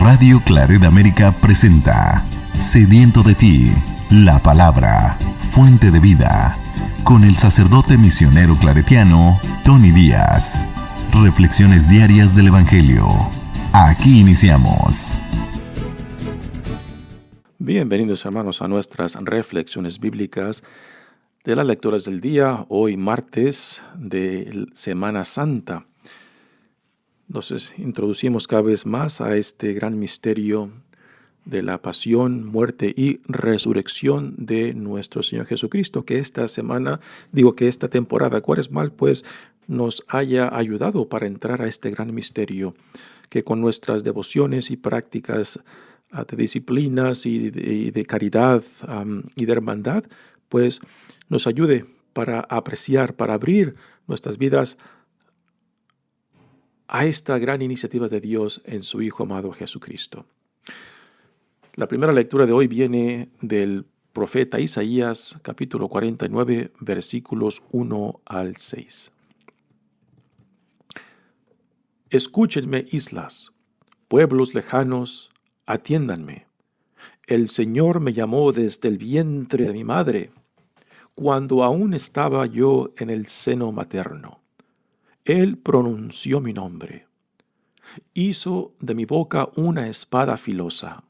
Radio Claret América presenta Sediento de ti, la palabra, fuente de vida, con el sacerdote misionero claretiano Tony Díaz. Reflexiones diarias del Evangelio. Aquí iniciamos. Bienvenidos, hermanos, a nuestras reflexiones bíblicas de las lecturas del día, hoy martes de Semana Santa. Entonces, introducimos cada vez más a este gran misterio de la pasión, muerte y resurrección de nuestro Señor Jesucristo, que esta temporada cuaresmal, pues, nos haya ayudado para entrar a este gran misterio, que con nuestras devociones y prácticas de disciplinas y de caridad y de hermandad, pues, nos ayude para apreciar, para abrir nuestras vidas a esta gran iniciativa de Dios en su Hijo amado Jesucristo. La primera lectura de hoy viene del profeta Isaías, capítulo 49, versículos 1 al 6. Escúchenme, islas, pueblos lejanos, atiéndanme. El Señor me llamó desde el vientre de mi madre, cuando aún estaba yo en el seno materno. Él pronunció mi nombre. Hizo de mi boca una espada filosa.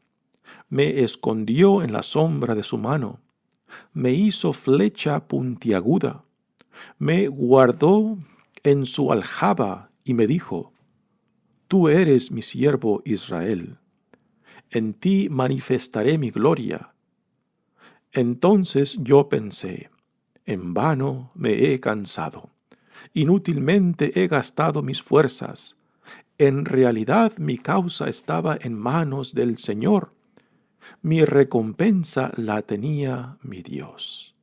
Me escondió en la sombra de su mano. Me hizo flecha puntiaguda. Me guardó en su aljaba y me dijo: Tú eres mi siervo Israel. En ti manifestaré mi gloria. Entonces yo pensé: en vano me he cansado. Inútilmente he gastado mis fuerzas. En realidad mi causa estaba en manos del Señor. Mi recompensa la tenía mi Dios.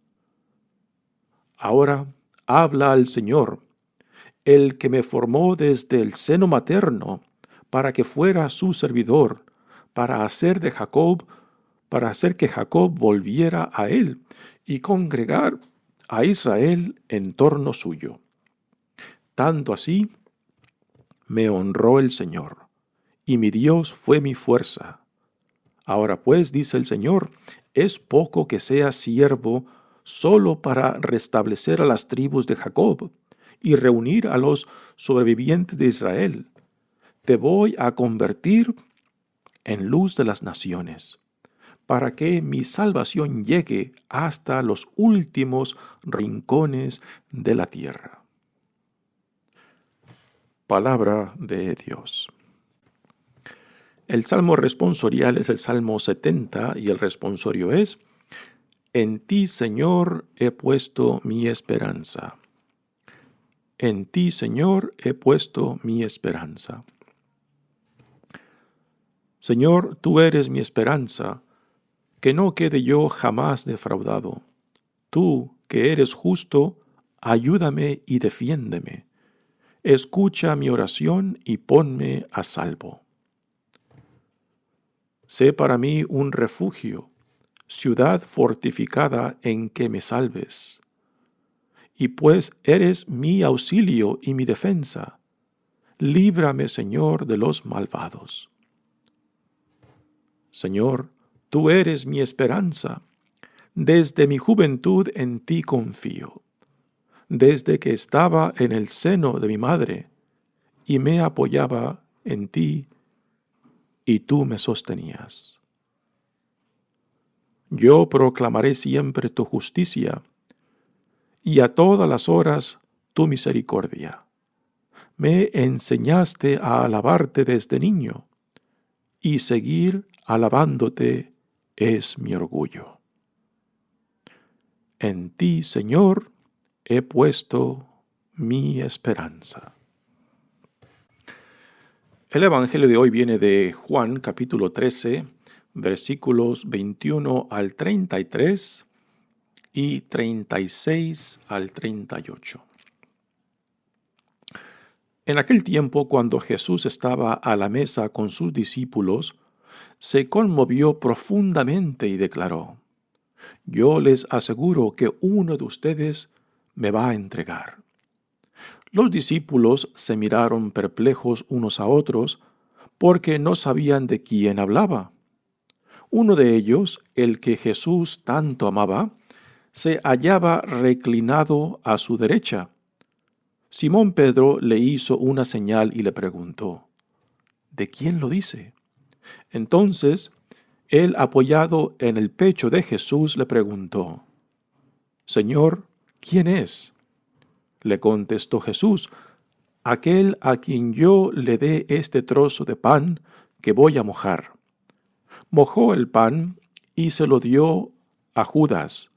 Ahora habla al Señor, el que me formó desde el seno materno, para que fuera su servidor, para hacer que Jacob volviera a él y congregar a Israel en torno suyo. Tanto así, me honró el Señor, y mi Dios fue mi fuerza. Ahora pues, dice el Señor, es poco que sea siervo solo para restablecer a las tribus de Jacob y reunir a los sobrevivientes de Israel. Te voy a convertir en luz de las naciones, para que mi salvación llegue hasta los últimos rincones de la tierra. Palabra de Dios. El salmo responsorial es el Salmo 70 y el responsorio es: En ti, Señor, he puesto mi esperanza. En ti, Señor, he puesto mi esperanza. Señor, tú eres mi esperanza, que no quede yo jamás defraudado. Tú, que eres justo, ayúdame y defiéndeme. Escucha mi oración y ponme a salvo. Sé para mí un refugio, ciudad fortificada en que me salves. Y pues eres mi auxilio y mi defensa, líbrame, Señor, de los malvados. Señor, tú eres mi esperanza, desde mi juventud en ti confío. Desde que estaba en el seno de mi madre, y me apoyaba en ti, y tú me sostenías. Yo proclamaré siempre tu justicia, y a todas las horas tu misericordia. Me enseñaste a alabarte desde niño, y seguir alabándote es mi orgullo. En ti, Señor, he puesto mi esperanza. El Evangelio de hoy viene de Juan, capítulo 13, versículos 21 al 33 y 36 al 38. En aquel tiempo, cuando Jesús estaba a la mesa con sus discípulos, se conmovió profundamente y declaró: Yo les aseguro que uno de ustedes me va a entregar. Los discípulos se miraron perplejos unos a otros, porque no sabían de quién hablaba. Uno de ellos, el que Jesús tanto amaba, se hallaba reclinado a su derecha. Simón Pedro le hizo una señal y le preguntó: ¿De quién lo dice? Entonces, él, apoyado en el pecho de Jesús, le preguntó: Señor, ¿quién es? Le contestó Jesús: aquel a quien yo le dé este trozo de pan que voy a mojar. Mojó el pan y se lo dio a Judas,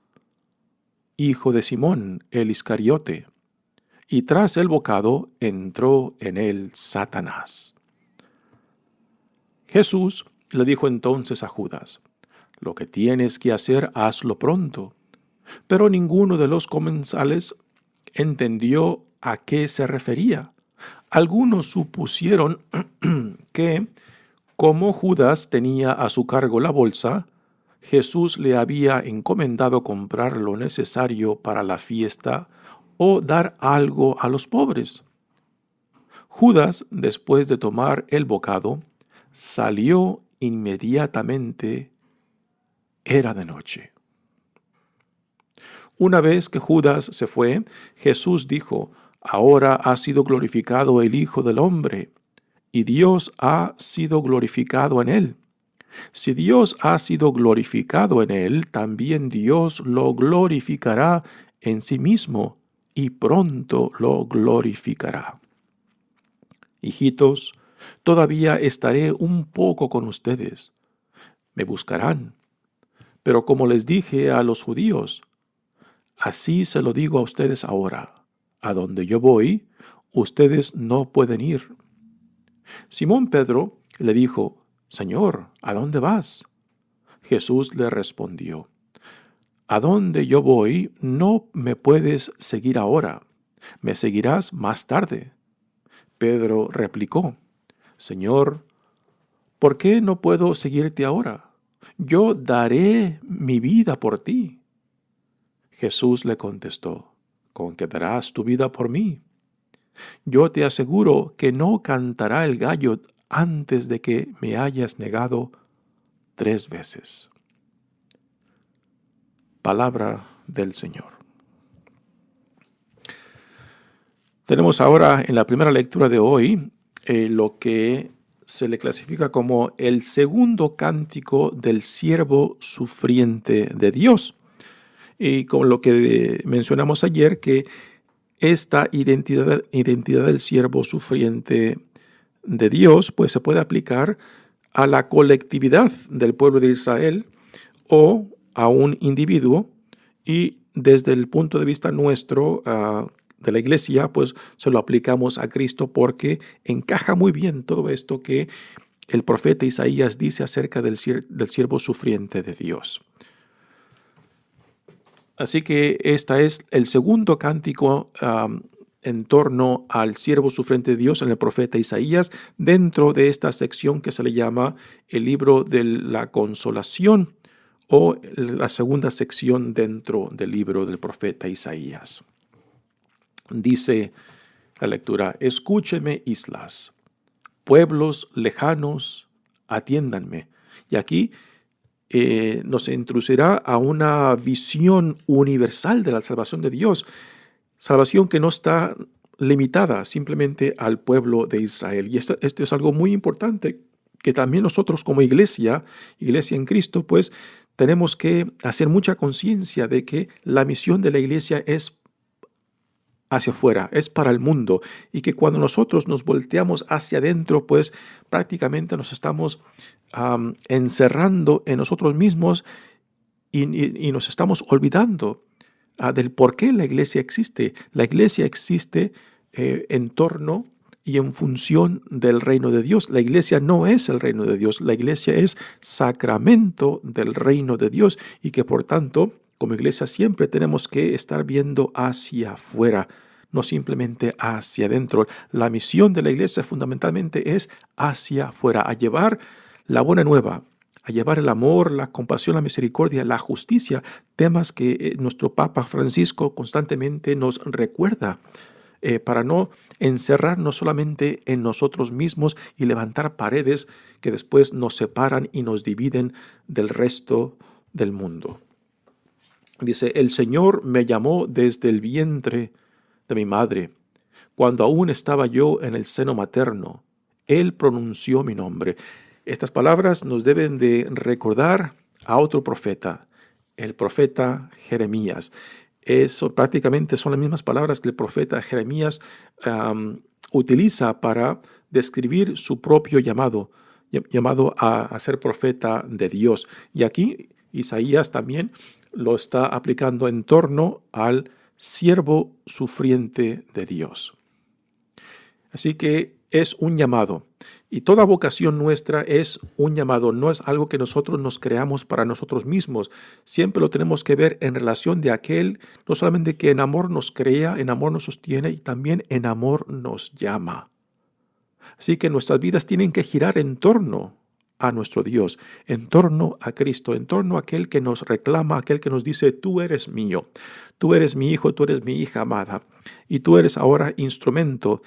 hijo de Simón el Iscariote, y tras el bocado entró en él Satanás. Jesús le dijo entonces a Judas: lo que tienes que hacer, hazlo pronto. Pero ninguno de los comensales entendió a qué se refería. Algunos supusieron que, como Judas tenía a su cargo la bolsa, Jesús le había encomendado comprar lo necesario para la fiesta o dar algo a los pobres. Judas, después de tomar el bocado, salió inmediatamente. Era de noche. Una vez que Judas se fue, Jesús dijo: ahora ha sido glorificado el Hijo del Hombre, y Dios ha sido glorificado en él. Si Dios ha sido glorificado en él, también Dios lo glorificará en sí mismo, y pronto lo glorificará. Hijitos, todavía estaré un poco con ustedes. Me buscarán. Pero como les dije a los judíos, así se lo digo a ustedes ahora: a donde yo voy, ustedes no pueden ir. Simón Pedro le dijo: Señor, ¿a dónde vas? Jesús le respondió: a donde yo voy no me puedes seguir ahora, me seguirás más tarde. Pedro replicó: Señor, ¿por qué no puedo seguirte ahora? Yo daré mi vida por ti. Jesús le contestó: ¿con qué darás tu vida por mí? Yo te aseguro que no cantará el gallo antes de que me hayas negado 3 veces. Palabra del Señor. Tenemos ahora en la primera lectura de hoy lo que se le clasifica como el segundo cántico del siervo sufriente de Dios. Y con lo que mencionamos ayer, que esta identidad del siervo sufriente de Dios, pues se puede aplicar a la colectividad del pueblo de Israel o a un individuo, y desde el punto de vista nuestro, de la iglesia, pues se lo aplicamos a Cristo, porque encaja muy bien todo esto que el profeta Isaías dice acerca del siervo sufriente de Dios. Así que este es el segundo cántico en torno al siervo sufriente de Dios en el profeta Isaías, dentro de esta sección que se le llama el libro de la consolación, o la segunda sección dentro del libro del profeta Isaías. Dice la lectura: escúchenme, islas, pueblos lejanos, atiéndanme. Y aquí nos introducirá a una visión universal de la salvación de Dios, salvación que no está limitada simplemente al pueblo de Israel. Y esto es algo muy importante, que también nosotros como iglesia en Cristo, pues tenemos que hacer mucha conciencia de que la misión de la iglesia es hacia afuera, es para el mundo, y que cuando nosotros nos volteamos hacia adentro, pues prácticamente nos estamos encerrando en nosotros mismos y nos estamos olvidando del por qué la iglesia existe. La iglesia existe en torno y en función del reino de Dios. La iglesia no es el reino de Dios, la iglesia es sacramento del reino de Dios, y que por tanto, como iglesia siempre tenemos que estar viendo hacia afuera, no simplemente hacia adentro. La misión de la iglesia fundamentalmente es hacia afuera, a llevar la buena nueva, a llevar el amor, la compasión, la misericordia, la justicia, temas que nuestro Papa Francisco constantemente nos recuerda para no encerrarnos solamente en nosotros mismos y levantar paredes que después nos separan y nos dividen del resto del mundo. Dice, el Señor me llamó desde el vientre de mi madre. Cuando aún estaba yo en el seno materno, Él pronunció mi nombre. Estas palabras nos deben de recordar a otro profeta, el profeta Jeremías. Eso prácticamente son las mismas palabras que el profeta Jeremías utiliza para describir su propio llamado a ser profeta de Dios. Y aquí Isaías también lo está aplicando en torno al siervo sufriente de Dios. Así que es un llamado. Y toda vocación nuestra es un llamado, no es algo que nosotros nos creamos para nosotros mismos. Siempre lo tenemos que ver en relación de aquel, no solamente que en amor nos crea, en amor nos sostiene y también en amor nos llama. Así que nuestras vidas tienen que girar en torno a nuestro Dios, en torno a Cristo, en torno a aquel que nos reclama, aquel que nos dice, tú eres mío, tú eres mi hijo, tú eres mi hija amada, y tú eres ahora instrumento.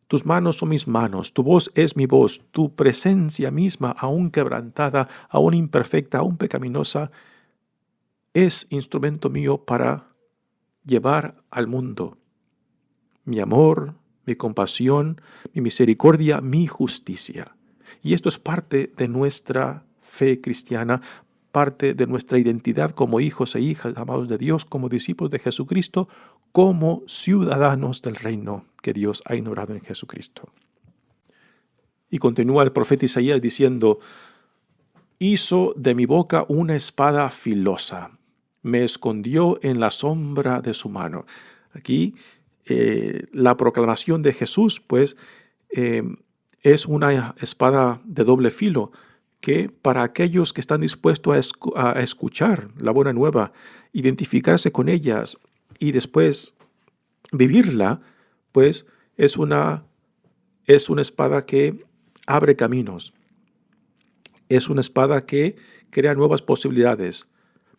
Tus manos son mis manos, tu voz es mi voz, tu presencia misma, aún quebrantada, aún imperfecta, aún pecaminosa, es instrumento mío para llevar al mundo mi amor, mi compasión, mi misericordia, mi justicia. Y esto es parte de nuestra fe cristiana, parte de nuestra identidad como hijos e hijas amados de Dios, como discípulos de Jesucristo, como ciudadanos del reino que Dios ha inaugurado en Jesucristo. Y continúa el profeta Isaías diciendo, hizo de mi boca una espada filosa, me escondió en la sombra de su mano. Aquí la proclamación de Jesús, pues, es una espada de doble filo que para aquellos que están dispuestos a escuchar la buena nueva, identificarse con ellas y después vivirla, pues es una espada que abre caminos. Es una espada que crea nuevas posibilidades.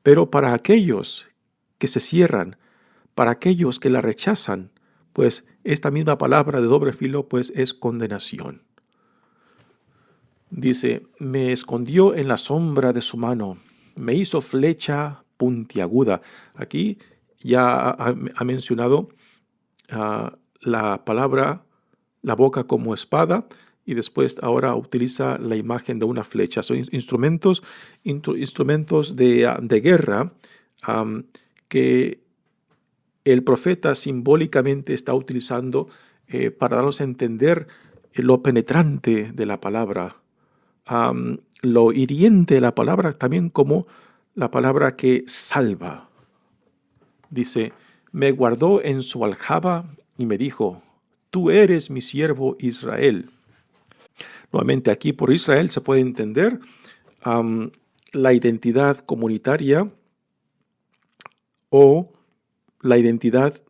Pero para aquellos que se cierran, para aquellos que la rechazan, pues esta misma palabra de doble filo pues es condenación. Dice, me escondió en la sombra de su mano, me hizo flecha puntiaguda. Aquí ya ha mencionado la palabra, la boca como espada, y después ahora utiliza la imagen de una flecha. Son instrumentos de guerra que el profeta simbólicamente está utilizando para darnos a entender lo penetrante de la palabra, lo hiriente de la palabra, también como la palabra que salva. Dice, me guardó en su aljaba y me dijo, tú eres mi siervo Israel. Nuevamente aquí por Israel se puede entender la identidad comunitaria o la identidad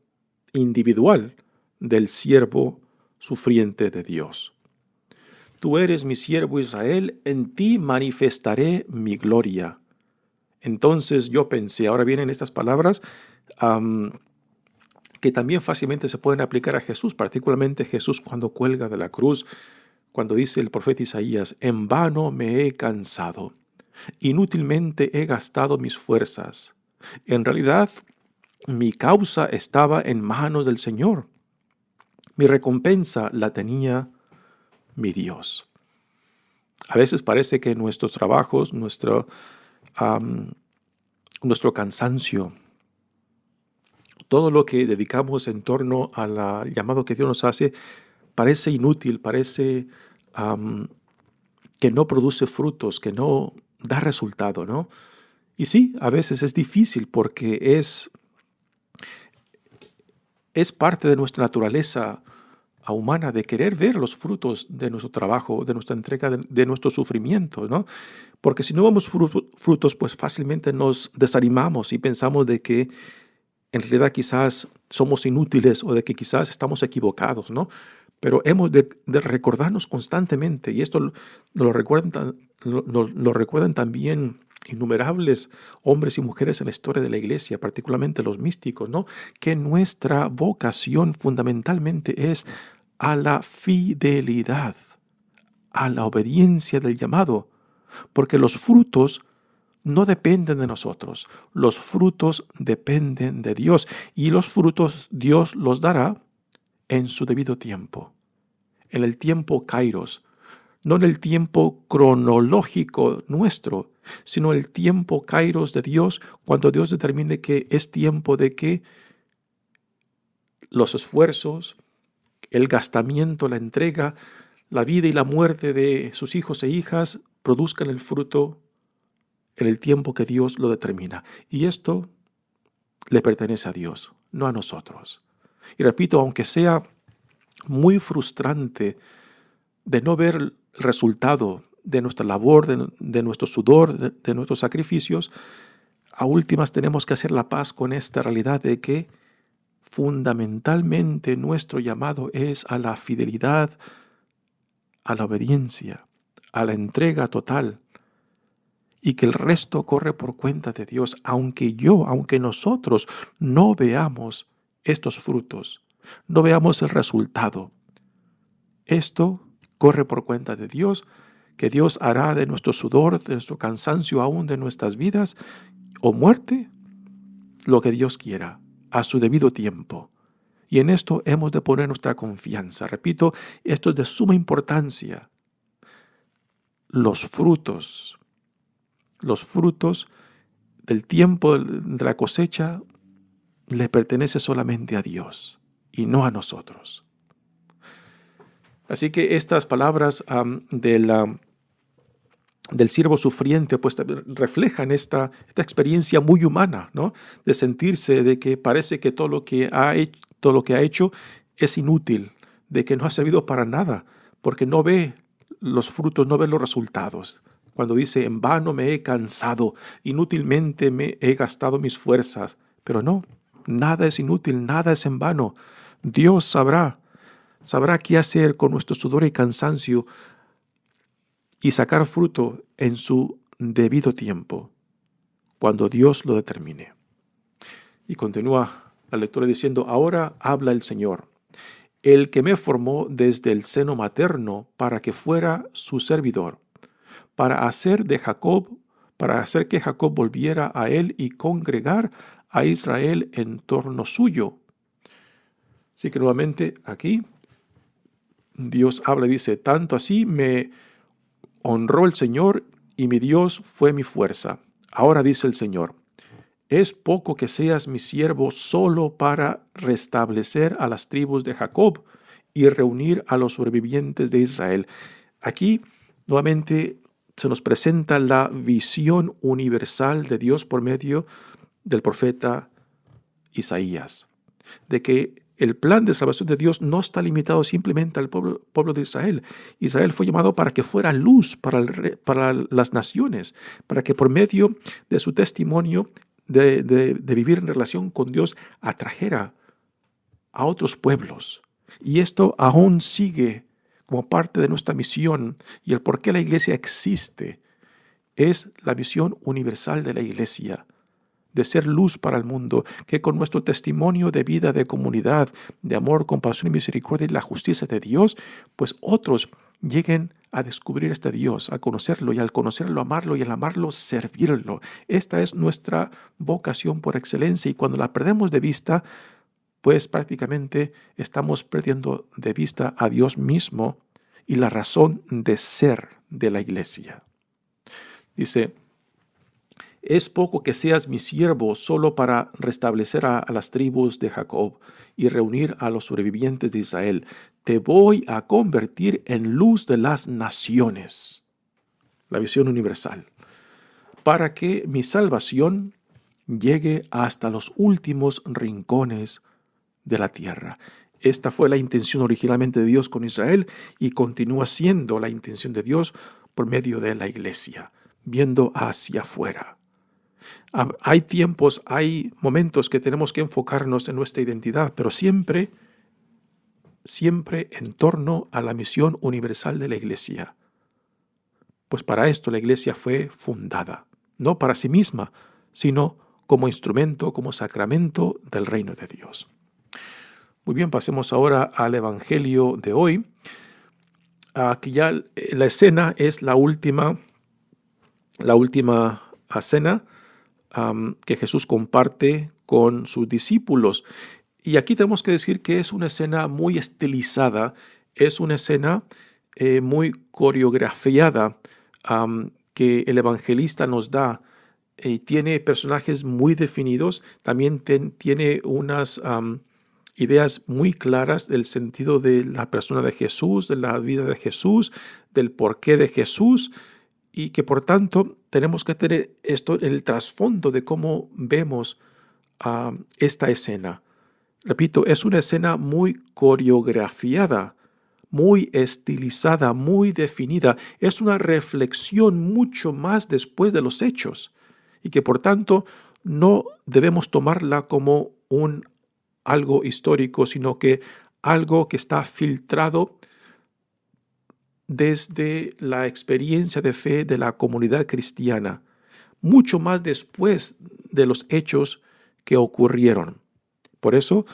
individual del siervo sufriente de Dios. Tú eres mi siervo Israel, en ti manifestaré mi gloria. Entonces yo pensé, ahora vienen estas palabras que también fácilmente se pueden aplicar a Jesús, particularmente Jesús cuando cuelga de la cruz, cuando dice el profeta Isaías, en vano me he cansado, inútilmente he gastado mis fuerzas. En realidad, mi causa estaba en manos del Señor. Mi recompensa la tenía mi Dios. A veces parece que nuestros trabajos, nuestro cansancio, todo lo que dedicamos en torno al llamado que Dios nos hace, parece inútil, parece que no produce frutos, que no da resultado, ¿no? Y sí, a veces es difícil porque es parte de nuestra naturaleza humana de querer ver los frutos de nuestro trabajo, de nuestra entrega, de nuestro sufrimiento, ¿no? Porque si no vemos frutos, pues fácilmente nos desanimamos y pensamos de que en realidad quizás somos inútiles o de que quizás estamos equivocados, ¿no? Pero hemos de recordarnos constantemente, y esto lo recuerdan también innumerables hombres y mujeres en la historia de la iglesia, particularmente los místicos, ¿no? Que nuestra vocación fundamentalmente es a la fidelidad, a la obediencia del llamado, porque los frutos no dependen de nosotros, los frutos dependen de Dios y los frutos Dios los dará en su debido tiempo, en el tiempo kairos, no en el tiempo cronológico nuestro, sino el tiempo kairos de Dios, cuando Dios determine que es tiempo de que los esfuerzos, el gastamiento, la entrega, la vida y la muerte de sus hijos e hijas produzcan el fruto en el tiempo que Dios lo determina. Y esto le pertenece a Dios, no a nosotros. Y repito, aunque sea muy frustrante de no ver el resultado de nuestra labor, de nuestro sudor, de nuestros sacrificios, a últimas tenemos que hacer la paz con esta realidad de que fundamentalmente nuestro llamado es a la fidelidad, a la obediencia, a la entrega total, y que el resto corre por cuenta de Dios, aunque nosotros no veamos estos frutos, no veamos el resultado. Esto corre por cuenta de Dios, que Dios hará de nuestro sudor, de nuestro cansancio, aún de nuestras vidas o muerte, lo que Dios quiera, a su debido tiempo. Y en esto hemos de poner nuestra confianza. Repito, esto es de suma importancia. Los frutos del tiempo de la cosecha le pertenece solamente a Dios y no a nosotros. Así que estas palabras del siervo sufriente pues reflejan esta experiencia muy humana, ¿no? De sentirse de que parece que todo lo que ha hecho es inútil, de que no ha servido para nada, porque no ve los frutos, no ve los resultados. Cuando dice, en vano me he cansado, inútilmente me he gastado mis fuerzas. Pero no, nada es inútil, nada es en vano. Dios sabrá qué hacer con nuestro sudor y cansancio y sacar fruto en su debido tiempo, cuando Dios lo determine. Y continúa la lectura diciendo, ahora habla el Señor, el que me formó desde el seno materno para que fuera su servidor, para hacer que Jacob volviera a él y congregar a Israel en torno suyo. Así que nuevamente aquí Dios habla y dice, tanto así me honró el Señor y mi Dios fue mi fuerza. Ahora dice el Señor, es poco que seas mi siervo solo para restablecer a las tribus de Jacob y reunir a los sobrevivientes de Israel. Aquí nuevamente se nos presenta la visión universal de Dios por medio del profeta Isaías, de que el plan de salvación de Dios no está limitado simplemente al pueblo de Israel. Israel fue llamado para que fuera luz para las naciones, para que por medio de su testimonio de vivir en relación con Dios atrajera a otros pueblos. Y esto aún sigue como parte de nuestra misión, y el por qué la iglesia existe es la visión universal de la iglesia, de ser luz para el mundo, que con nuestro testimonio de vida, de comunidad, de amor, compasión y misericordia y la justicia de Dios, pues otros lleguen a descubrir este Dios, a conocerlo, y al conocerlo, amarlo, y al amarlo, servirlo. Esta es nuestra vocación por excelencia, y cuando la perdemos de vista, pues prácticamente estamos perdiendo de vista a Dios mismo y la razón de ser de la iglesia. Dice, es poco que seas mi siervo solo para restablecer a las tribus de Jacob y reunir a los sobrevivientes de Israel. Te voy a convertir en luz de las naciones, la visión universal, para que mi salvación llegue hasta los últimos rincones de la tierra. Esta fue la intención originalmente de Dios con Israel y continúa siendo la intención de Dios por medio de la iglesia, viendo hacia afuera. Hay tiempos, hay momentos que tenemos que enfocarnos en nuestra identidad, pero siempre en torno a la misión universal de la iglesia. Pues para esto la iglesia fue fundada. no para sí misma, sino como instrumento, como sacramento del reino de Dios. Muy bien, pasemos ahora al Evangelio de hoy. Aquí ya la escena es la última cena que Jesús comparte con sus discípulos. Y aquí tenemos que decir que es una escena muy estilizada, es una escena muy coreografiada que el evangelista nos da. Tiene personajes muy definidos, también tiene unas ideas muy claras del sentido de la persona de Jesús, de la vida de Jesús, del porqué de Jesús, y que por tanto tenemos que tener esto en el trasfondo de cómo vemos esta escena. Repito, es una escena muy coreografiada, muy estilizada, muy definida. Es una reflexión mucho más después de los hechos y que por tanto no debemos tomarla como algo histórico, sino que algo que está filtrado desde la experiencia de fe de la comunidad cristiana, mucho más después de los hechos que ocurrieron. Por eso,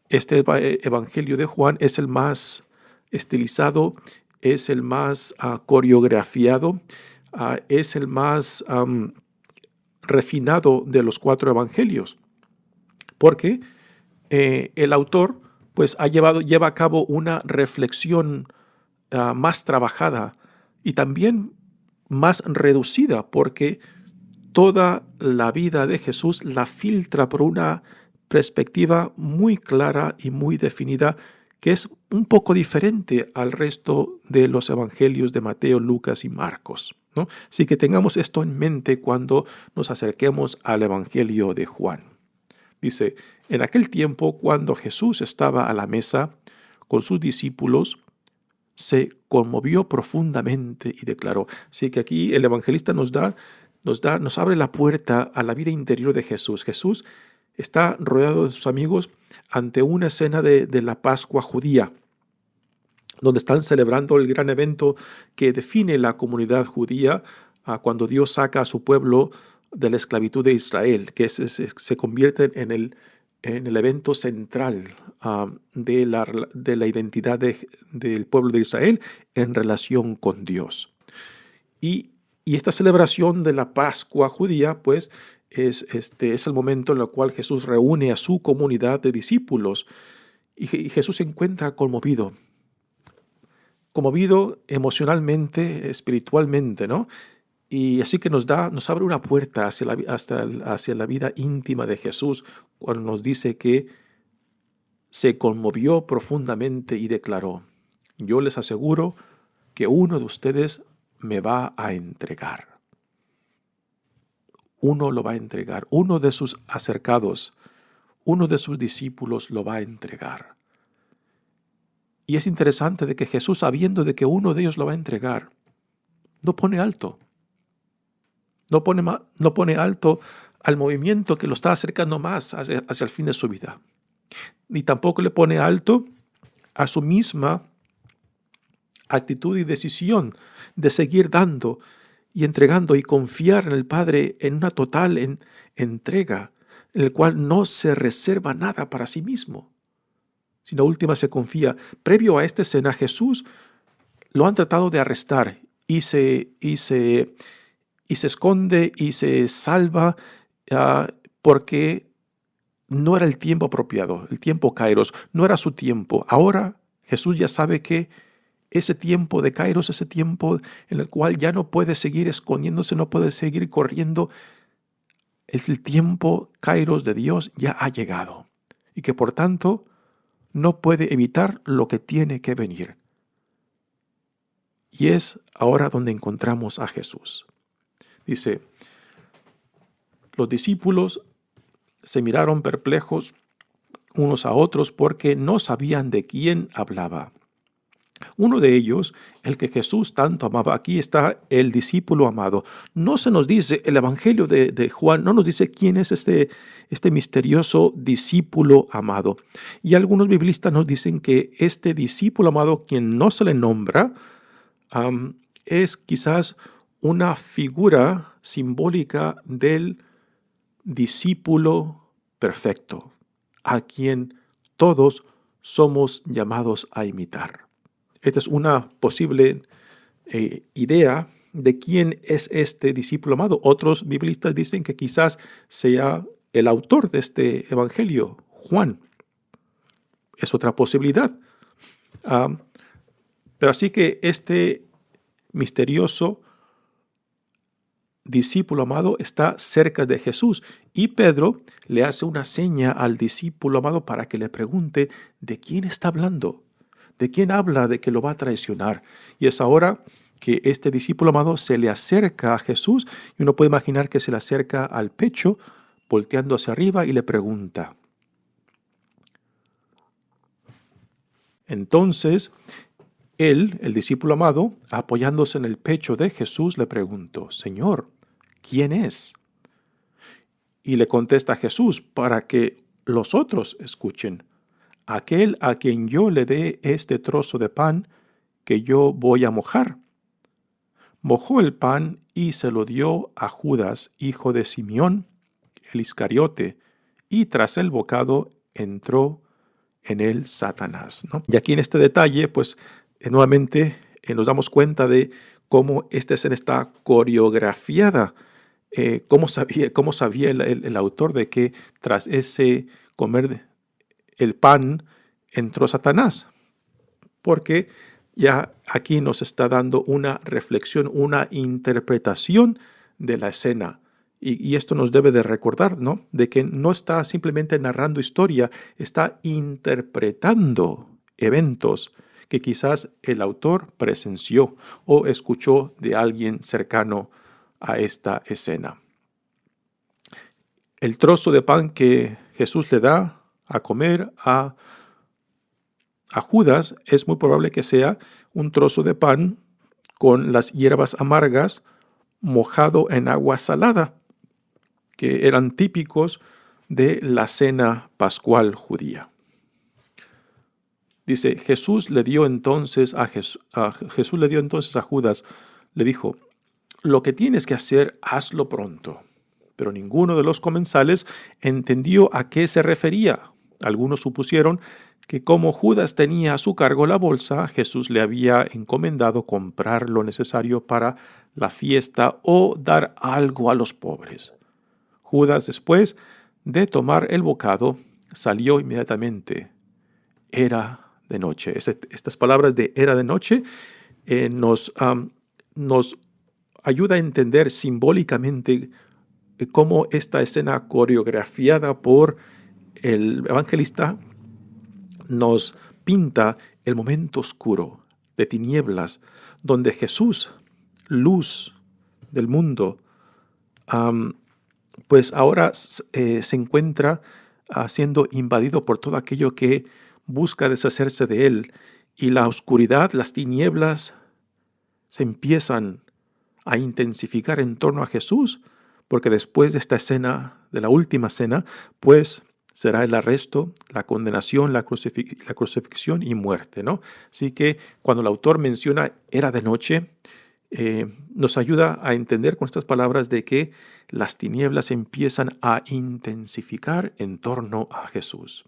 este Evangelio de Juan es el más estilizado, es el más coreografiado, es el más refinado de los 4 evangelios, porque el autor pues lleva a cabo una reflexión más trabajada y también más reducida, porque toda la vida de Jesús la filtra por una perspectiva muy clara y muy definida, que es un poco diferente al resto de los evangelios de Mateo, Lucas y Marcos, ¿no? Así que tengamos esto en mente cuando nos acerquemos al Evangelio de Juan. Dice, en aquel tiempo, cuando Jesús estaba a la mesa con sus discípulos, se conmovió profundamente y declaró. Así que aquí el evangelista nos abre la puerta a la vida interior de Jesús. Jesús está rodeado de sus amigos ante una escena de la Pascua judía, donde están celebrando el gran evento que define la comunidad judía cuando Dios saca a su pueblo de la esclavitud de Israel, que se convierte en el evento central de la identidad del pueblo de Israel en relación con Dios. Y esta celebración de la Pascua judía, pues, es el momento en el cual Jesús reúne a su comunidad de discípulos y Jesús se encuentra conmovido emocionalmente, espiritualmente, ¿no? Y así que nos abre una puerta hacia la vida íntima de Jesús cuando nos dice que se conmovió profundamente y declaró: yo les aseguro que uno de ustedes me va a entregar. Uno lo va a entregar, uno de sus acercados, uno de sus discípulos lo va a entregar. Y es interesante de que Jesús, sabiendo de que uno de ellos lo va a entregar, no pone alto. No pone alto al movimiento que lo está acercando más hacia el fin de su vida. Ni tampoco le pone alto a su misma actitud y decisión de seguir dando y entregando y confiar en el Padre en una total entrega, en el cual no se reserva nada para sí mismo, sino última se confía. Previo a esta escena, Jesús lo han tratado de arrestar y se esconde y se salva porque no era el tiempo apropiado, el tiempo Kairos, no era su tiempo. Ahora Jesús ya sabe que ese tiempo de Kairos, ese tiempo en el cual ya no puede seguir escondiéndose, no puede seguir corriendo, el tiempo Kairos de Dios ya ha llegado y que por tanto no puede evitar lo que tiene que venir. Y es ahora donde encontramos a Jesús. Dice, los discípulos se miraron perplejos unos a otros porque no sabían de quién hablaba. Uno de ellos, el que Jesús tanto amaba, aquí está el discípulo amado. No se nos dice, el Evangelio de Juan no nos dice quién es este misterioso discípulo amado. Y algunos biblistas nos dicen que este discípulo amado, quien no se le nombra, es quizás una figura simbólica del discípulo perfecto, a quien todos somos llamados a imitar. Esta es una posible idea de quién es este discípulo amado. Otros biblistas dicen que quizás sea el autor de este evangelio, Juan. Es otra posibilidad. Pero así que este misterioso discípulo amado está cerca de Jesús y Pedro le hace una seña al discípulo amado para que le pregunte de quién está hablando, de quién habla de que lo va a traicionar. Y es ahora que este discípulo amado se le acerca a Jesús y uno puede imaginar que se le acerca al pecho, volteando hacia arriba y le pregunta. Entonces, él, el discípulo amado, apoyándose en el pecho de Jesús, le preguntó, Señor, ¿quién es? Y le contesta Jesús para que los otros escuchen. Aquel a quien yo le dé este trozo de pan que yo voy a mojar. Mojó el pan y se lo dio a Judas, hijo de Simeón, el Iscariote, y tras el bocado entró en él Satanás, ¿no? Y aquí en este detalle, pues nuevamente nos damos cuenta de cómo esta escena está coreografiada. ¿Cómo sabía el autor de que tras ese comer el pan entró Satanás? Porque ya aquí nos está dando una reflexión, una interpretación de la escena. Y esto nos debe de recordar, ¿no? De que no está simplemente narrando historia, está interpretando eventos que quizás el autor presenció o escuchó de alguien cercano a esta escena. El trozo de pan que Jesús le da a comer a Judas es muy probable que sea un trozo de pan con las hierbas amargas mojado en agua salada, que eran típicos de la cena pascual judía. Dice, Jesús le dio entonces a Judas, le dijo, lo que tienes que hacer, hazlo pronto. Pero ninguno de los comensales entendió a qué se refería. Algunos supusieron que como Judas tenía a su cargo la bolsa, Jesús le había encomendado comprar lo necesario para la fiesta o dar algo a los pobres. Judas, después de tomar el bocado, salió inmediatamente. Era de noche. Estas palabras de era de noche nos ayuda a entender simbólicamente cómo esta escena coreografiada por el evangelista nos pinta el momento oscuro de tinieblas, donde Jesús, luz del mundo, pues ahora se encuentra siendo invadido por todo aquello que busca deshacerse de él, y la oscuridad, las tinieblas se empiezan a intensificar en torno a Jesús, porque después de esta escena, de la última cena, pues será el arresto, la condenación, la crucifixión y muerte, ¿no? Así que cuando el autor menciona era de noche, nos ayuda a entender con estas palabras de que las tinieblas empiezan a intensificar en torno a Jesús.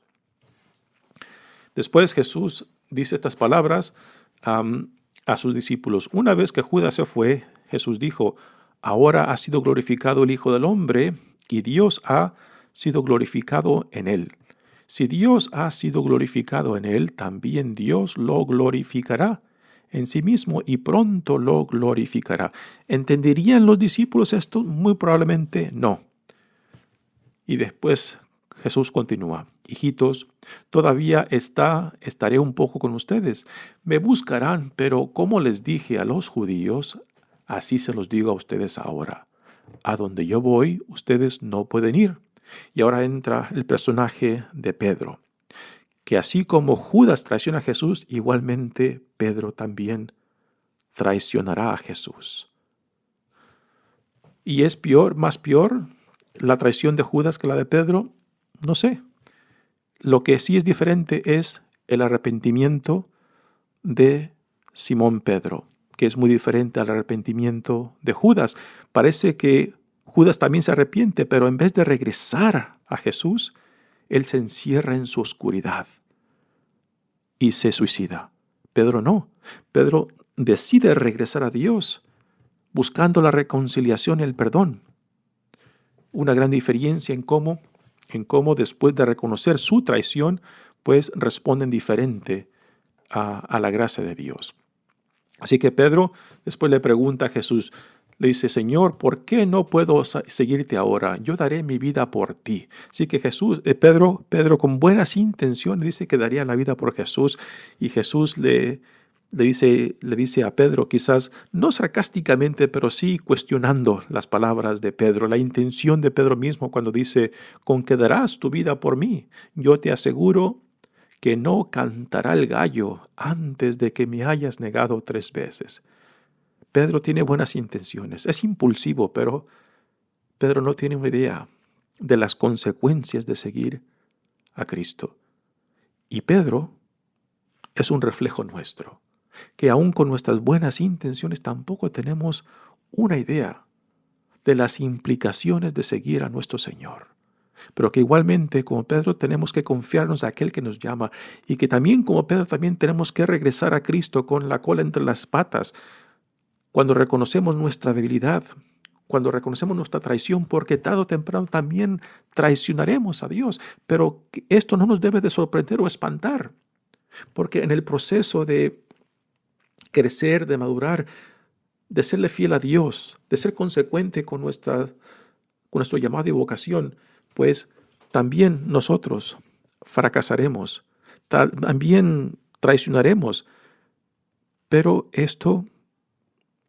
Después Jesús dice estas palabras a sus discípulos. Una vez que Judas se fue, Jesús dijo, ahora ha sido glorificado el Hijo del Hombre y Dios ha sido glorificado en él. Si Dios ha sido glorificado en él, también Dios lo glorificará en sí mismo y pronto lo glorificará. ¿Entenderían los discípulos esto? Muy probablemente no. Y después Jesús continúa, hijitos, todavía estaré un poco con ustedes. Me buscarán, pero como les dije a los judíos, así se los digo a ustedes ahora. A donde yo voy, ustedes no pueden ir. Y ahora entra el personaje de Pedro, que así como Judas traiciona a Jesús, igualmente Pedro también traicionará a Jesús. ¿Y es más peor la traición de Judas que la de Pedro? No sé. Lo que sí es diferente es el arrepentimiento de Simón Pedro, que es muy diferente al arrepentimiento de Judas. Parece que Judas también se arrepiente, pero en vez de regresar a Jesús, él se encierra en su oscuridad y se suicida. Pedro no. Pedro decide regresar a Dios, buscando la reconciliación y el perdón. Una gran diferencia en cómo después de reconocer su traición, pues responden diferente a la gracia de Dios. Así que Pedro después le pregunta a Jesús, le dice, Señor, ¿por qué no puedo seguirte ahora? Yo daré mi vida por ti. Así que Pedro con buenas intenciones dice que daría la vida por Jesús, y Jesús le dice a Pedro, quizás no sarcásticamente, pero sí cuestionando las palabras de Pedro, la intención de Pedro mismo cuando dice, ¿con qué darás tu vida por mí? Yo te aseguro que no cantará el gallo antes de que me hayas negado 3 veces. Pedro tiene buenas intenciones, es impulsivo, pero Pedro no tiene una idea de las consecuencias de seguir a Cristo. Y Pedro es un reflejo nuestro, que aun con nuestras buenas intenciones tampoco tenemos una idea de las implicaciones de seguir a nuestro Señor. Pero que igualmente, como Pedro, tenemos que confiarnos a aquel que nos llama, y que también, como Pedro, también tenemos que regresar a Cristo con la cola entre las patas cuando reconocemos nuestra debilidad, cuando reconocemos nuestra traición, porque tarde o temprano también traicionaremos a Dios. Pero esto no nos debe de sorprender o espantar, porque en el proceso de crecer, de madurar, de serle fiel a Dios, de ser consecuente con nuestro llamado y vocación, pues también nosotros fracasaremos, también traicionaremos. Pero esto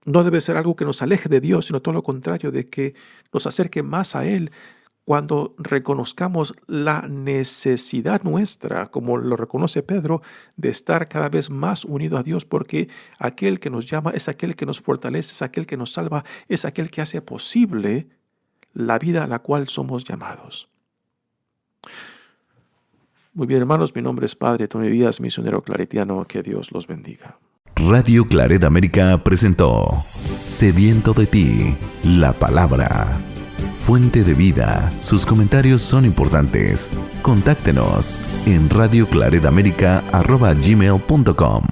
no debe ser algo que nos aleje de Dios, sino todo lo contrario, de que nos acerque más a Él cuando reconozcamos la necesidad nuestra, como lo reconoce Pedro, de estar cada vez más unido a Dios, porque aquel que nos llama es aquel que nos fortalece, es aquel que nos salva, es aquel que hace posible la vida a la cual somos llamados. Muy bien, hermanos, mi nombre es Padre Tony Díaz, misionero claretiano. Que Dios los bendiga. Radio Claret América presentó Sediento de ti, la palabra. Fuente de vida. Sus comentarios son importantes. Contáctenos en radioclaretamerica@gmail.com.